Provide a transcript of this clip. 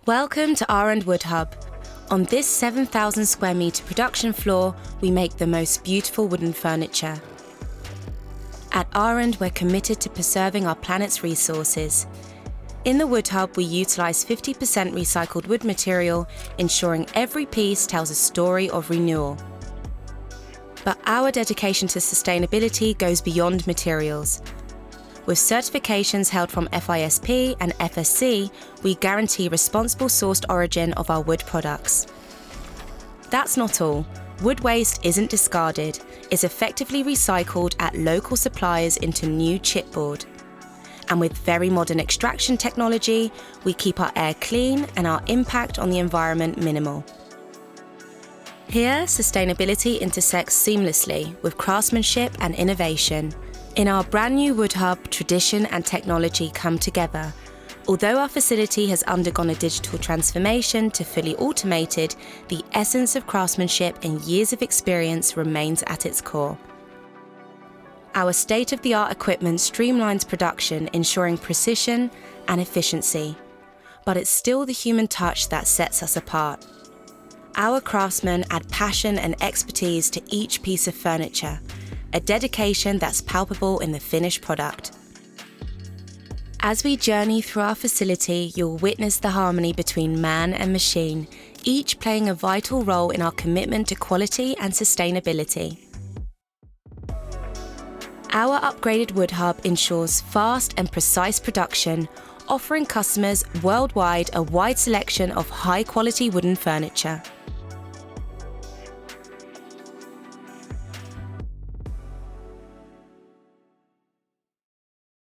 Welcome to Ahrend Wood Hub. On this 7,000 square metre production floor, we make the most beautiful wooden furniture. At Ahrend, we're committed to preserving our planet's resources. In the Wood Hub, we utilise 50% recycled wood material, ensuring every piece tells a story of renewal. But our dedication to sustainability goes beyond materials. With certifications held from FISP and FSC, we guarantee responsible sourced origin of our wood products. That's not all. Wood waste isn't discarded, it's effectively recycled at local suppliers into new chipboard. And with very modern extraction technology, we keep our air clean and our impact on the environment minimal. Here, sustainability intersects seamlessly with craftsmanship and innovation. In our brand new Wood Hub, tradition and technology come together. Although our facility has undergone a digital transformation to fully automated, the essence of craftsmanship and years of experience remains at its core. Our state-of-the-art equipment streamlines production, ensuring precision and efficiency. But it's still the human touch that sets us apart. Our craftsmen add passion and expertise to each piece of furniture, a dedication that's palpable in the finished product. As we journey through our facility, you'll witness the harmony between man and machine, each playing a vital role in our commitment to quality and sustainability. Our upgraded Wood Hub ensures fast and precise production, offering customers worldwide a wide selection of high-quality wooden furniture.